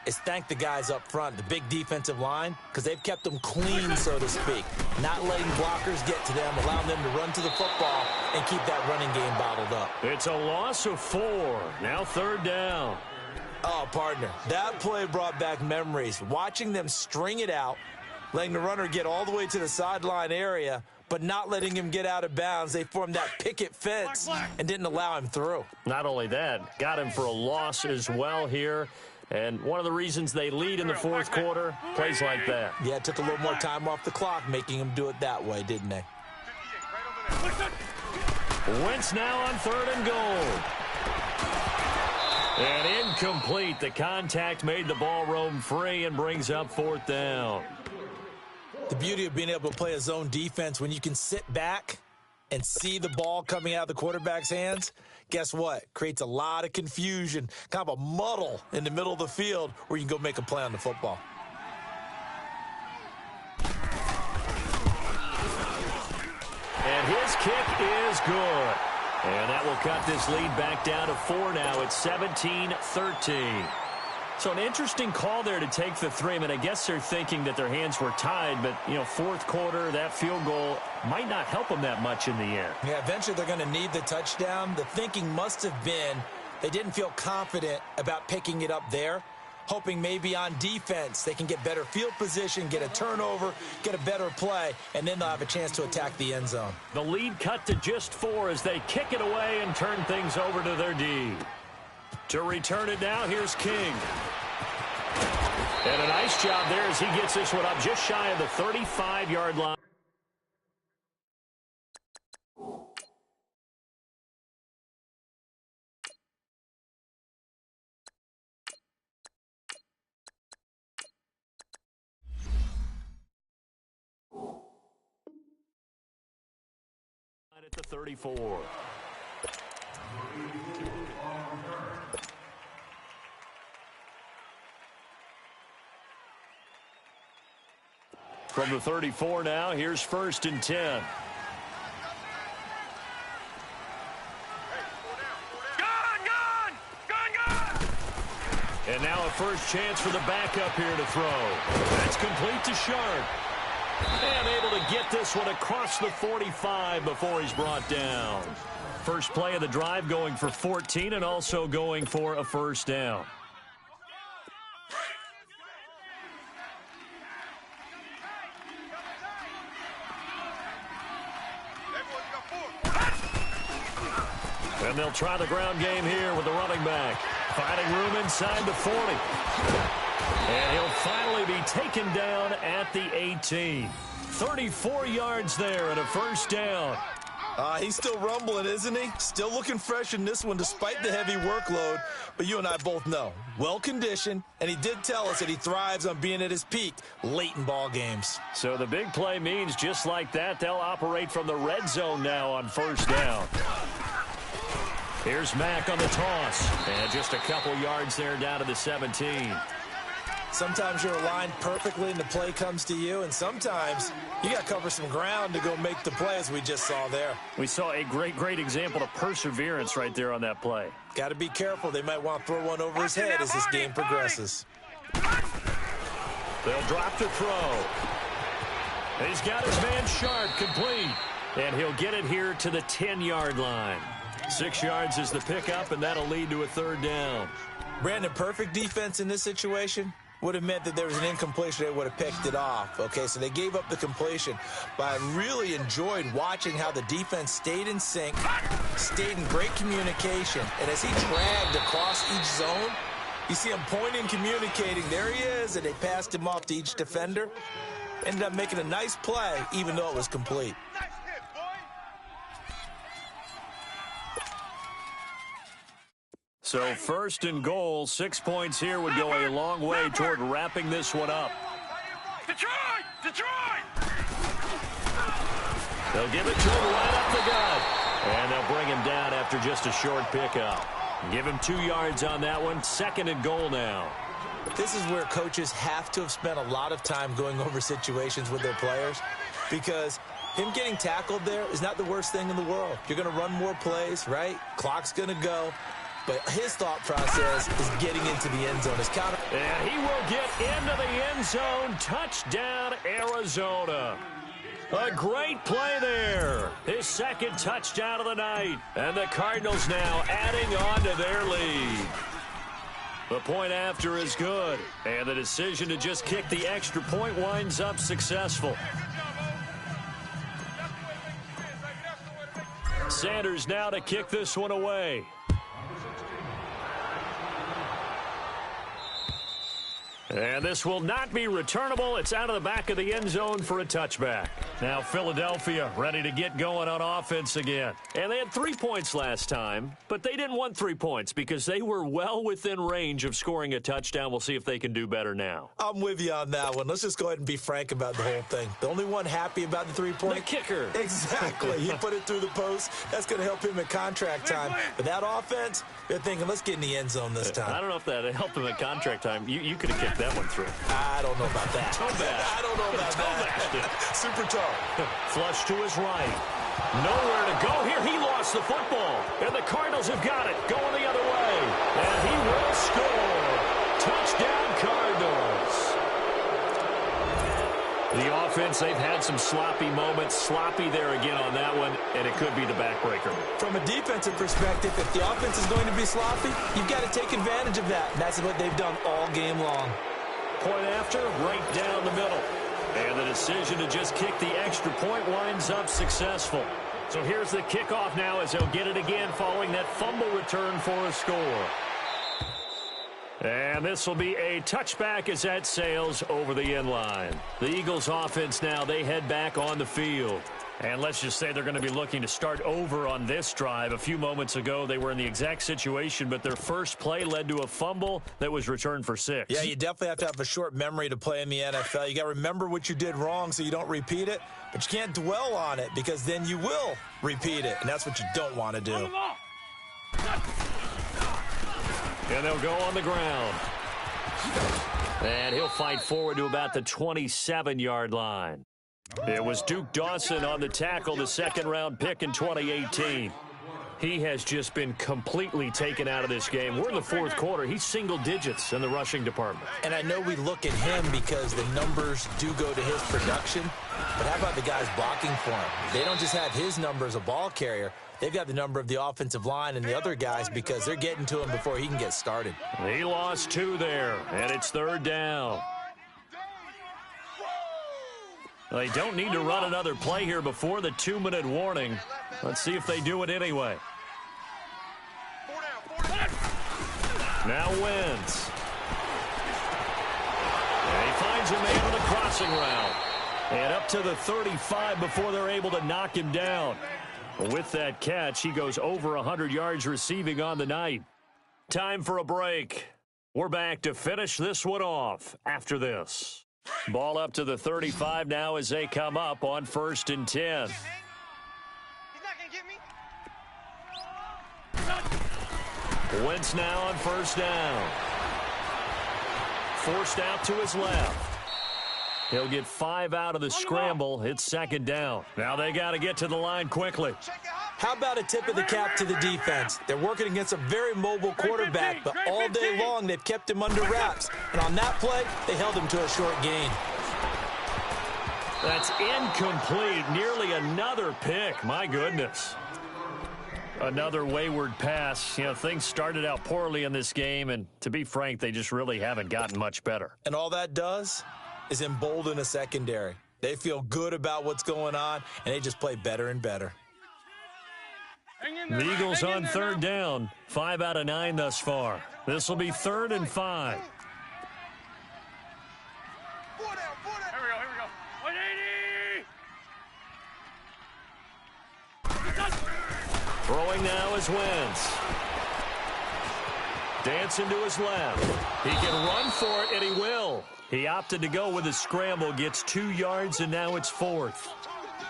is thank the guys up front, the big defensive line, because they've kept them clean, so to speak. Not letting blockers get to them, allowing them to run to the football and keep that running game bottled up. It's a loss of 4. Now third down. Oh, partner, that play brought back memories. Watching them string it out, letting the runner get all the way to the sideline area, but not letting him get out of bounds. They formed that picket fence and didn't allow him through. Not only that, got him for a loss as well here. And one of the reasons they lead in the fourth quarter, plays like that. Yeah, it took a little more time off the clock, making them do it that way, didn't they? Wentz now on third and goal. And incomplete. The contact made the ball roam free and brings up fourth down. The beauty of being able to play a zone defense when you can sit back and see the ball coming out of the quarterback's hands, guess what? Creates a lot of confusion, kind of a muddle in the middle of the field where you can go make a play on the football. And his kick is good. And that will cut this lead back down to 4 now. It's 17-13. So an interesting call there to take the 3. I mean, I guess they're thinking that their hands were tied, but, you know, fourth quarter, that field goal might not help them that much in the end. Yeah, eventually they're going to need the touchdown. The thinking must have been they didn't feel confident about picking it up there, hoping maybe on defense they can get better field position, get a turnover, get a better play, and then they'll have a chance to attack the end zone. The lead cut to just 4 as they kick it away and turn things over to their D. To return it now, here's King. And a nice job there as he gets this one up just shy of the 35-yard line. At the 34. From the 34 now, here's first and 10. And now a first chance for the backup here to throw. That's complete to Sharp. And able to get this one across the 45 before he's brought down. First play of the drive going for 14 and also going for a first down. And they'll try the ground game here with the running back. Finding room inside the 40. And he'll finally be taken down at the 18. 34 yards there and a first down. He's still rumbling, isn't he? Still looking fresh in this one despite the heavy workload. But you and I both know, well-conditioned, and he did tell us that he thrives on being at his peak late in ball games. So the big play means just like that, they'll operate from the red zone now on first down. Here's Mack on the toss. And just a couple yards there down to the 17. Sometimes you're aligned perfectly and the play comes to you, and sometimes you got to cover some ground to go make the play, as we just saw there. We saw a great example of perseverance right there on that play. Got to be careful. They might want to throw one over his head as this game progresses. They'll drop to throw. He's got his man Sharp complete. And he'll get it here to the 10-yard line. 6 yards is the pickup, and that'll lead to a third down. Brandon, perfect defense in this situation would have meant that there was an incompletion. They would have picked it off. Okay, so they gave up the completion. But I really enjoyed watching how the defense stayed in sync, stayed in great communication. And as he dragged across each zone, you see him pointing, communicating. There he is, and they passed him off to each defender. Ended up making a nice play, even though it was complete. So first and goal, 6 points here would go a long way toward wrapping this one up. Detroit! Detroit! They'll give it to him right up the gut. And they'll bring him down after just a short pickup. Give him 2 yards on that one. Second and goal now. This is where coaches have to have spent a lot of time going over situations with their players, because him getting tackled there is not the worst thing in the world. You're going to run more plays, right? Clock's going to go. But his thought process is getting into the end zone. His counter. And he will get into the end zone. Touchdown, Arizona. A great play there. His second touchdown of the night. And the Cardinals now adding on to their lead. The point after is good. And the decision to just kick the extra point winds up successful. Sanders now to kick this one away. And this will not be returnable. It's out of the back of the end zone for a touchback. Now Philadelphia ready to get going on offense again. And they had 3 points last time, but they didn't want 3 points because they were well within range of scoring a touchdown. We'll see if they can do better now. I'm with you on that one. Let's just go ahead and be frank about the whole thing. The only one happy about the 3-point? The kicker. Exactly. He put it through the post. That's going to help him at contract time. But that offense, they're thinking, let's get in the end zone this time. I don't know if that helped him at contract time. You could have kicked that one through. I don't know about that. I don't know about that. Super toe. Flush to his right. Nowhere to go here. He lost the football. And the Cardinals have got it. Going the other way. And he will score. Touchdown, Cardinals. The offense, they've had some sloppy moments. Sloppy there again on that one. And it could be the backbreaker. From a defensive perspective, if the offense is going to be sloppy, you've got to take advantage of that. And that's what they've done all game long. Point after, right down the middle. And the decision to just kick the extra point winds up successful. So here's the kickoff now as they'll get it again following that fumble return for a score. And this will be a touchback as that sails over the end line. The Eagles offense now, they head back on the field. And let's just say they're going to be looking to start over on this drive. A few moments ago, they were in the exact situation, but their first play led to a fumble that was returned for 6. Yeah, you definitely have to have a short memory to play in the NFL. You got to remember what you did wrong so you don't repeat it, but you can't dwell on it because then you will repeat it, and that's what you don't want to do. And they'll go on the ground. And he'll fight forward to about the 27-yard line. It was Duke Dawson on the tackle, the second-round pick in 2018. He has just been completely taken out of this game. We're in the fourth quarter. He's single digits in the rushing department. And I know we look at him because the numbers do go to his production, but how about the guys blocking for him? They don't just have his number as a ball carrier. They've got the number of the offensive line and the other guys because they're getting to him before he can get started. He lost 2 there, and it's third down. They don't need to run another play here before the 2-minute warning. Let's see if they do it anyway. Now Wentz. And he finds a man on the crossing route. And up to the 35 before they're able to knock him down. With that catch, he goes over 100 yards receiving on the night. Time for a break. We're back to finish this one off after this. Ball up to the 35 now as they come up on 1st and 10. He's not going to get me. Wentz now on 1st down. Forced out to his left. He'll get 5 out of the scramble. It's 2nd down. Now they got to get to the line quickly. How about a tip of the cap to the defense? They're working against a very mobile quarterback, but all day long they've kept him under wraps. And on that play, they held him to a short gain. That's incomplete. Nearly another pick. My goodness. Another wayward pass. You know, things started out poorly in this game, and to be frank, they just really haven't gotten much better. And all that does is embolden a secondary. They feel good about what's going on, and they just play better and better. The Eagles on 3rd down. 5 out of 9 thus far. This will be 3rd and 5. Here we go. 180! Throwing now is Wentz. Dancing to his left. He can run for it, and he will. He opted to go with a scramble, gets 2 yards, and now it's 4th.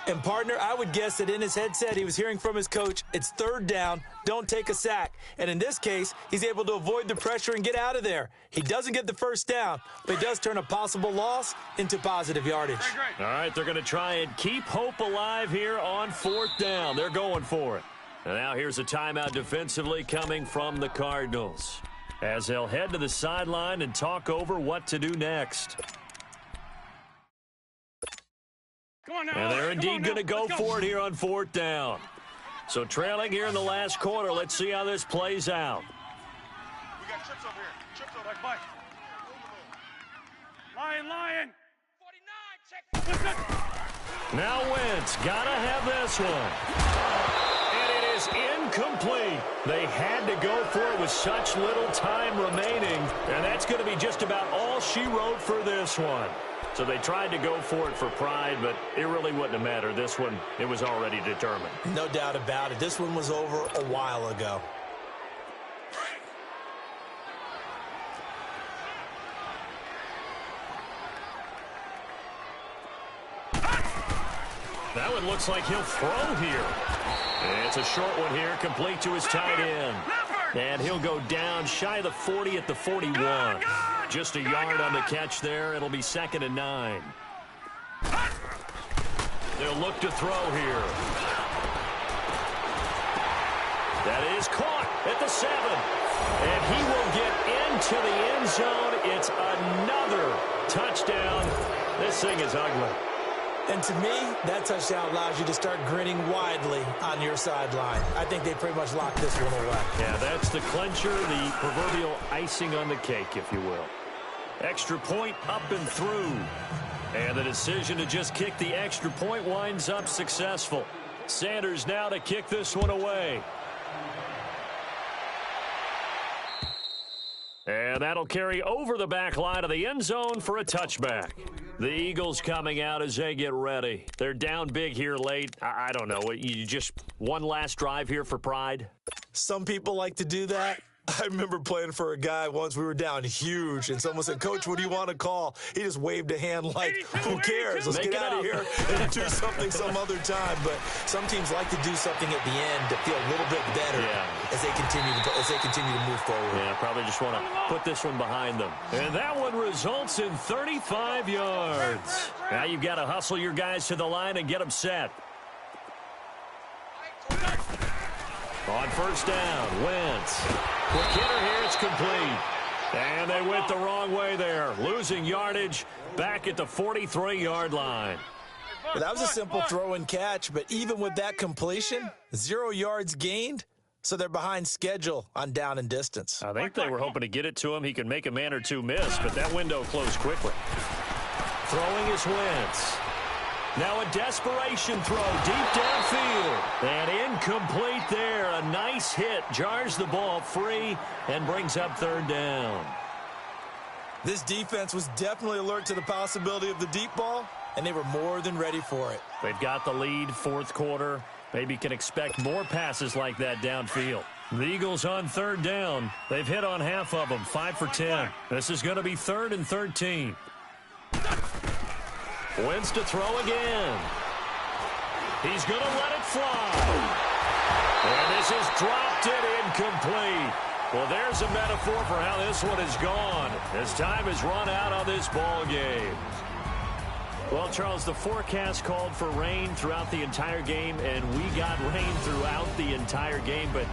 And, partner, I would guess that in his headset he was hearing from his coach, it's 3rd down, don't take a sack. And in this case, he's able to avoid the pressure and get out of there. He doesn't get the 1st down, but he does turn a possible loss into positive yardage. All right, they're going to try and keep hope alive here on 4th down. They're going for it. And now here's a timeout defensively coming from the Cardinals, as they'll head to the sideline and talk over what to do next. And they're indeed going to go for it here on 4th down. So trailing here in the last quarter. Let's see how this plays out. We got trips over here. Trips over here. Lion. 49, check. Now Wentz, got to have this one. And it is incomplete. They had to go for it with such little time remaining. And that's going to be just about all she wrote for this one. So they tried to go for it for pride, but it really wouldn't have mattered. This one, it was already determined. No doubt about it. This one was over a while ago. That one looks like he'll throw here. And it's a short one here, complete to his tight end. And he'll go down shy of the 40 at the 41. Just a yard on the catch there. It'll be 2nd and 9. They'll look to throw here. That is caught at the 7. And he will get into the end zone. It's another touchdown. This thing is ugly. And to me, that touchdown allows you to start grinning widely on your sideline. I think they pretty much locked this one away. Yeah, that's the clincher, the proverbial icing on the cake, if you will. Extra point up and through. And the decision to just kick the extra point winds up successful. Sanders now to kick this one away. And that'll carry over the back line of the end zone for a touchback. The Eagles coming out as they get ready. They're down big here late. I don't know. You just one last drive here for pride? Some people like to do that. I remember playing for a guy once. We were down huge, and someone said, "Coach, what do you want to call?" He just waved a hand like, "Who cares? Let's get out of here and do something some other time." But some teams like to do something at the end to feel a little bit better as they continue to move forward. Yeah, probably just want to put this one behind them. And that one results in 35 yards. Now you've got to hustle your guys to the line and get them set. On first down, Wentz. Quick hitter here, it's complete. And they went the wrong way there, losing yardage back at the 43-yard line. Well, that was a simple throw and catch, but even with that completion, 0 yards gained, so they're behind schedule on down and distance. I think they were hoping to get it to him. He could make a man or two miss, but that window closed quickly. Throwing is Wentz. Now a desperation throw deep downfield. And incomplete there. A nice hit. Jars the ball free and brings up third down. This defense was definitely alert to the possibility of the deep ball, and they were more than ready for it. They've got the lead, fourth quarter. Maybe can expect more passes like that downfield. The Eagles on third down. They've hit on half of them, 5 for 10. This is going to be 3rd and 13. Wentz to throw again. He's going to let it fly. And this is dropped it incomplete. Well, there's a metaphor for how this one is gone. As time has run out on this ball game. Well, Charles, the forecast called for rain throughout the entire game, and we got rain throughout the entire game. But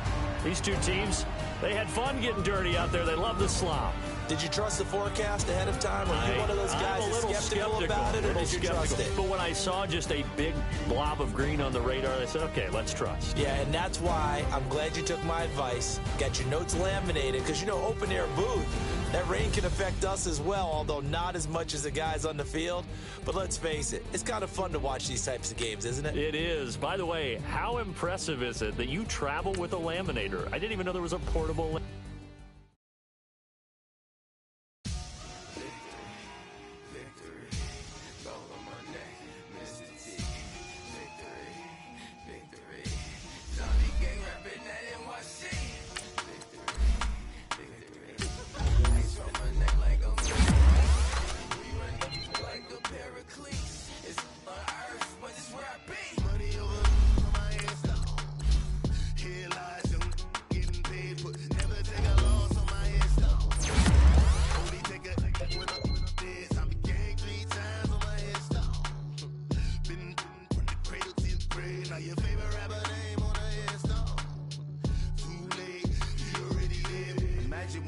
these two teams, they had fun getting dirty out there. They love the slop. Did you trust the forecast ahead of time? Are you one of those guys that's skeptical about it, or did you trust it? But when I saw just a big blob of green on the radar, I said, okay, let's trust. Yeah, and that's why I'm glad you took my advice. Got your notes laminated, because, you know, open-air booth, that rain can affect us as well, although not as much as the guys on the field. But let's face it, it's kind of fun to watch these types of games, isn't it? It is. By the way, how impressive is it that you travel with a laminator? I didn't even know there was a portable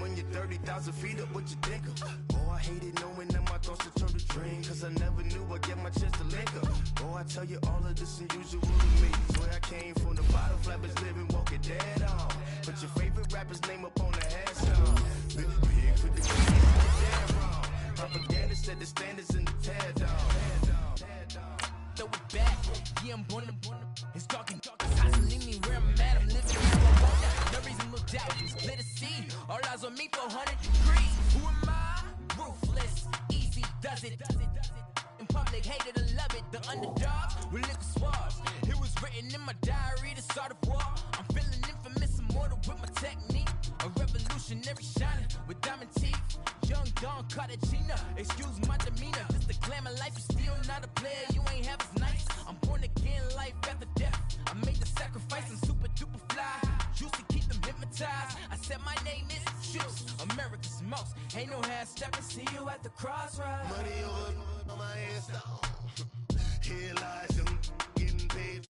when you're 30,000 feet up, what you think of? Oh, I hated knowing that my thoughts would turn to dream, cause I never knew I'd get my chance to link up. Oh, I tell you all of this unusual to me. Where I came from, the bottom flappers living, walking dead on. Put your favorite rapper's name up on the headstone. Big put the keys in the dead wrong. Propaganda set the standards in the tear down. Throw it back, yeah, I'm born to it's talking, hustling me where I'm at, I'm living how I want now. No reason to look doubt, it's clear to see. All eyes on me, 400 degrees. Who am I? Ruthless, easy, does it. In public, hated or love it. The underdogs with liquor swabs. It was written in my diary to start a war. I'm feeling infamous, immortal with my technique. A revolutionary shining with diamond teeth. Young Don Cartagena, excuse my demeanor. Just a glamour life, is still not a player. You ain't half as nice. I'm born again, life after death. I made the sacrifice and super duper fly. Used to keep them hypnotized. I said my name is Juice, America's most. Ain't no half stepping. See you at the crossroads. Money over on my headstone. Here lies them getting paid.